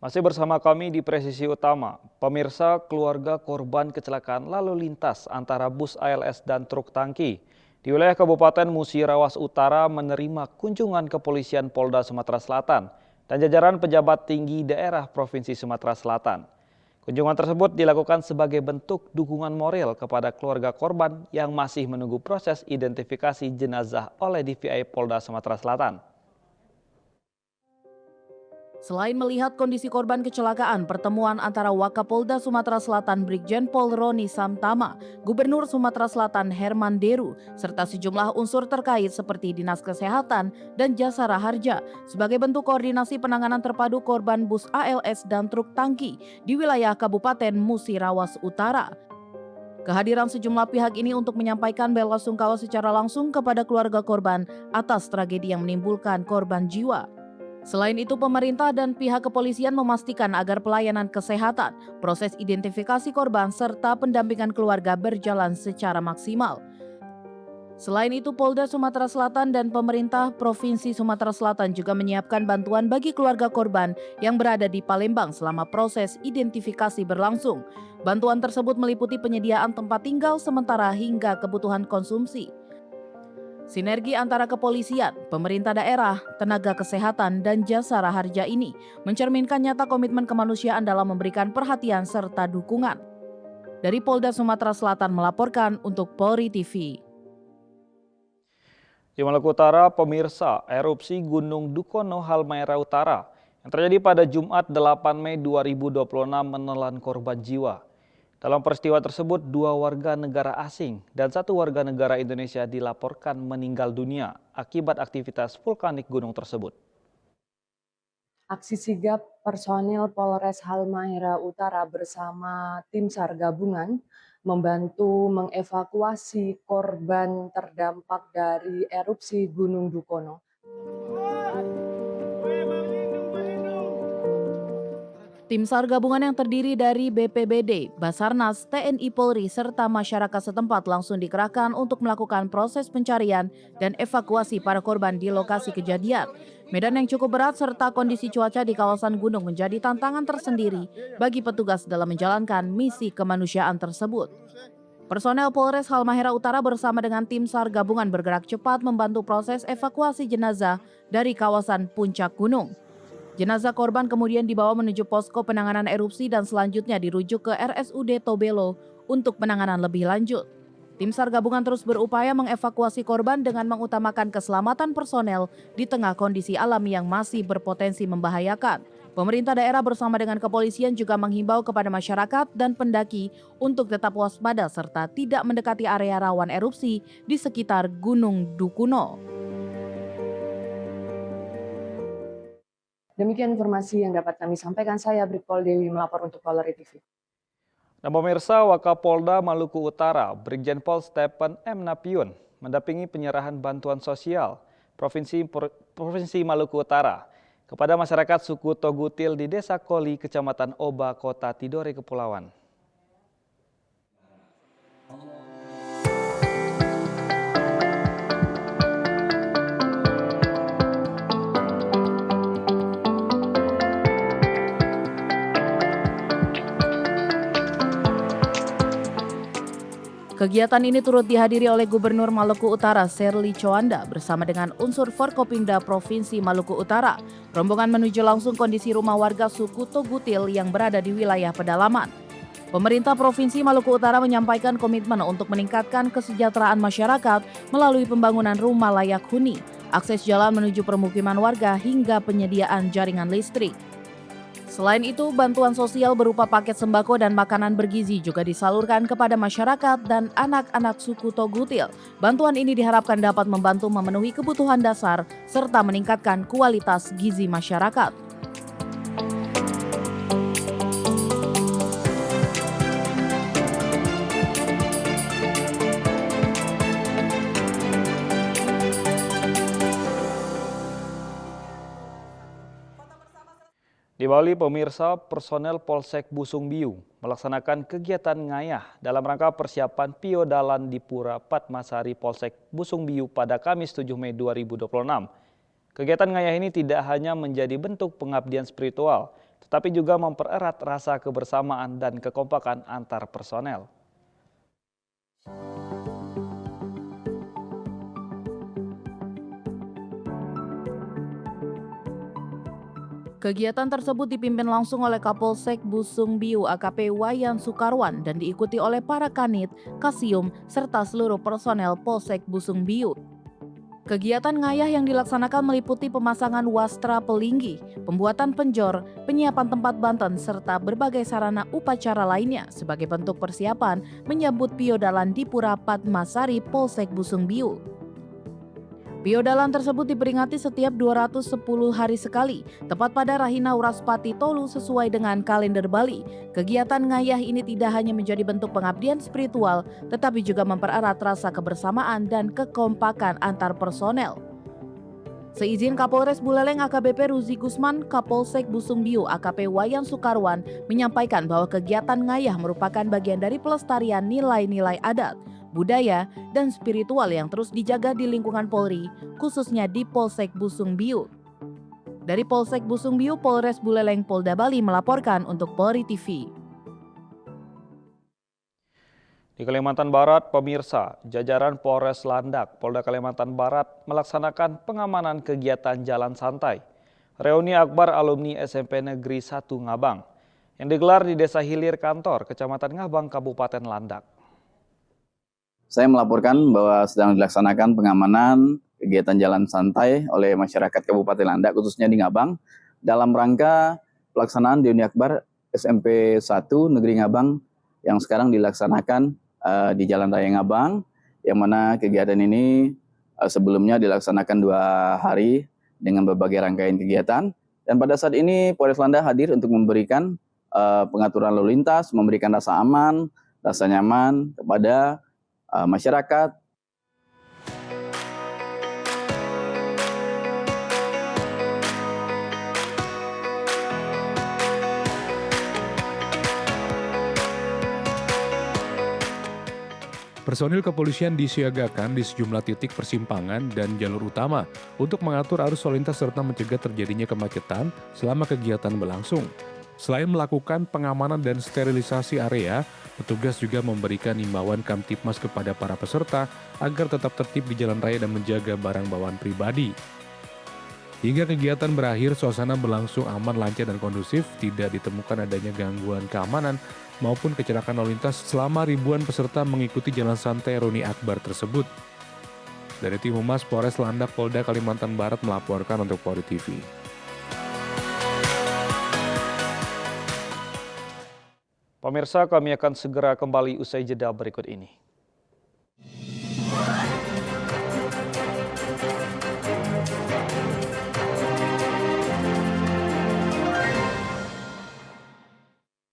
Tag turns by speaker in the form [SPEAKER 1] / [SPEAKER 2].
[SPEAKER 1] Masih bersama kami di Presisi Utama, pemirsa keluarga korban kecelakaan lalu lintas antara bus ALS dan truk tangki di wilayah Kabupaten Musirawas Utara menerima kunjungan kepolisian Polda Sumatera Selatan dan jajaran pejabat tinggi daerah Provinsi Sumatera Selatan. Kunjungan tersebut dilakukan sebagai bentuk dukungan moral kepada keluarga korban yang masih menunggu proses identifikasi jenazah oleh DVI Polda Sumatera Selatan.
[SPEAKER 2] Selain melihat kondisi korban kecelakaan, pertemuan antara Wakapolda Sumatera Selatan Brigjen Pol Roni Samtama, Gubernur Sumatera Selatan Herman Deru, serta sejumlah unsur terkait seperti Dinas Kesehatan dan Jasa Raharja sebagai bentuk koordinasi penanganan terpadu korban bus ALS dan truk tangki di wilayah Kabupaten Musirawas Utara. Kehadiran sejumlah pihak ini untuk menyampaikan bela sungkawa secara langsung kepada keluarga korban atas tragedi yang menimbulkan korban jiwa. Selain itu, pemerintah dan pihak kepolisian memastikan agar pelayanan kesehatan, proses identifikasi korban, serta pendampingan keluarga berjalan secara maksimal. Selain itu, Polda Sumatera Selatan dan pemerintah Provinsi Sumatera Selatan juga menyiapkan bantuan bagi keluarga korban yang berada di Palembang selama proses identifikasi berlangsung. Bantuan tersebut meliputi penyediaan tempat tinggal sementara hingga kebutuhan konsumsi. Sinergi antara kepolisian, pemerintah daerah, tenaga kesehatan, dan jasa raharja ini mencerminkan nyata komitmen kemanusiaan dalam memberikan perhatian serta dukungan. Dari Polda Sumatera Selatan melaporkan untuk Polri TV.
[SPEAKER 1] Di Maluku Utara, pemirsa, erupsi Gunung Dukono Halmahera Utara yang terjadi pada Jumat 8 Mei 2026 menelan korban jiwa. Dalam peristiwa tersebut, 2 warga negara asing dan 1 warga negara Indonesia dilaporkan meninggal dunia akibat aktivitas vulkanik gunung tersebut.
[SPEAKER 3] Aksi sigap personil Polres Halmahera Utara bersama tim SAR gabungan membantu mengevakuasi korban terdampak dari erupsi Gunung Dukono.
[SPEAKER 2] Tim SAR gabungan yang terdiri dari BPBD, Basarnas, TNI Polri, serta masyarakat setempat langsung dikerahkan untuk melakukan proses pencarian dan evakuasi para korban di lokasi kejadian. Medan yang cukup berat serta kondisi cuaca di kawasan gunung menjadi tantangan tersendiri bagi petugas dalam menjalankan misi kemanusiaan tersebut. Personel Polres Halmahera Utara bersama dengan tim SAR gabungan bergerak cepat membantu proses evakuasi jenazah dari kawasan puncak gunung. Jenazah korban kemudian dibawa menuju posko penanganan erupsi dan selanjutnya dirujuk ke RSUD Tobelo untuk penanganan lebih lanjut. Tim SAR gabungan terus berupaya mengevakuasi korban dengan mengutamakan keselamatan personel di tengah kondisi alam yang masih berpotensi membahayakan. Pemerintah daerah bersama dengan kepolisian juga menghimbau kepada masyarakat dan pendaki untuk tetap waspada serta tidak mendekati area rawan erupsi di sekitar Gunung Dukono.
[SPEAKER 3] Demikian informasi yang dapat kami sampaikan. Saya Brigpol Dewi melapor untuk Polri TV.
[SPEAKER 1] Dan pemirsa, Wakapolda Maluku Utara, Brigjen Pol Stephen M. Napion, mendampingi penyerahan bantuan sosial Provinsi Maluku Utara kepada masyarakat suku Togutil di Desa Koli, Kecamatan Oba, Kota Tidore, Kepulauan.
[SPEAKER 2] Kegiatan ini turut dihadiri oleh Gubernur Maluku Utara Serly Coanda bersama dengan unsur Forkopimda Provinsi Maluku Utara. Rombongan menuju langsung kondisi rumah warga suku Togutil yang berada di wilayah pedalaman. Pemerintah Provinsi Maluku Utara menyampaikan komitmen untuk meningkatkan kesejahteraan masyarakat melalui pembangunan rumah layak huni, akses jalan menuju permukiman warga hingga penyediaan jaringan listrik. Selain itu, bantuan sosial berupa paket sembako dan makanan bergizi juga disalurkan kepada masyarakat dan anak-anak suku Togutil. Bantuan ini diharapkan dapat membantu memenuhi kebutuhan dasar serta meningkatkan kualitas gizi masyarakat.
[SPEAKER 1] Di Bali, pemirsa, personel Polsek Busung Biu melaksanakan kegiatan ngayah dalam rangka persiapan Piodalan di Pura Padmasari Polsek Busung Biu pada Kamis 7 Mei 2026. Kegiatan ngayah ini tidak hanya menjadi bentuk pengabdian spiritual, tetapi juga mempererat rasa kebersamaan dan kekompakan antar personel.
[SPEAKER 2] Kegiatan tersebut dipimpin langsung oleh Kapolsek Busung Biu AKP Wayan Sukarwan dan diikuti oleh para kanit, kasium, serta seluruh personel Polsek Busung Biu. Kegiatan ngayah yang dilaksanakan meliputi pemasangan wastra pelinggi, pembuatan penjor, penyiapan tempat banten, serta berbagai sarana upacara lainnya sebagai bentuk persiapan menyambut Piodalan di Pura Padmasari Polsek Busung Biu. Piodalan tersebut diperingati setiap 210 hari sekali, tepat pada Rahina Wraspati Tolu sesuai dengan kalender Bali. Kegiatan ngayah ini tidak hanya menjadi bentuk pengabdian spiritual, tetapi juga mempererat rasa kebersamaan dan kekompakan antar personel. Seizin Kapolres Buleleng AKBP Ruzi Gusman, Kapolsek Busung Biu AKP Wayan Sukarwan menyampaikan bahwa kegiatan ngayah merupakan bagian dari pelestarian nilai-nilai adat, budaya, dan spiritual yang terus dijaga di lingkungan Polri, khususnya di Polsek Busung Biu. Dari Polsek Busung Biu, Polres Buleleng Polda Bali melaporkan untuk Polri TV.
[SPEAKER 1] Di Kalimantan Barat, pemirsa, jajaran Polres Landak, Polda Kalimantan Barat melaksanakan pengamanan kegiatan Jalan Santai, reuni akbar alumni SMP Negeri 1 Ngabang, yang digelar di Desa Hilir Kantor, Kecamatan Ngabang, Kabupaten Landak.
[SPEAKER 4] Saya melaporkan bahwa sedang dilaksanakan pengamanan kegiatan Jalan Santai oleh masyarakat Kabupaten Landak, khususnya di Ngabang, dalam rangka pelaksanaan reuni akbar SMP 1 Negeri Ngabang yang sekarang dilaksanakan di Jalan Raya Ngabang, yang mana kegiatan ini sebelumnya dilaksanakan 2 hari dengan berbagai rangkaian kegiatan. Dan pada saat ini Polres Landak hadir untuk memberikan pengaturan lalu lintas, memberikan rasa aman, rasa nyaman kepada masyarakat.
[SPEAKER 5] Personil kepolisian disiagakan di sejumlah titik persimpangan dan jalur utama untuk mengatur arus lalu lintas serta mencegah terjadinya kemacetan selama kegiatan berlangsung. Selain melakukan pengamanan dan sterilisasi area, petugas juga memberikan imbauan Kamtipmas kepada para peserta agar tetap tertib di jalan raya dan menjaga barang bawaan pribadi. Hingga kegiatan berakhir, suasana berlangsung aman, lancar, dan kondusif, tidak ditemukan adanya gangguan keamanan maupun kecelakaan lalu lintas selama ribuan peserta mengikuti Jalan Santai reuni akbar tersebut. Dari tim Humas Polres Landak Polda Kalimantan Barat melaporkan untuk Polri TV.
[SPEAKER 1] Pemirsa, kami akan segera kembali usai jeda berikut ini.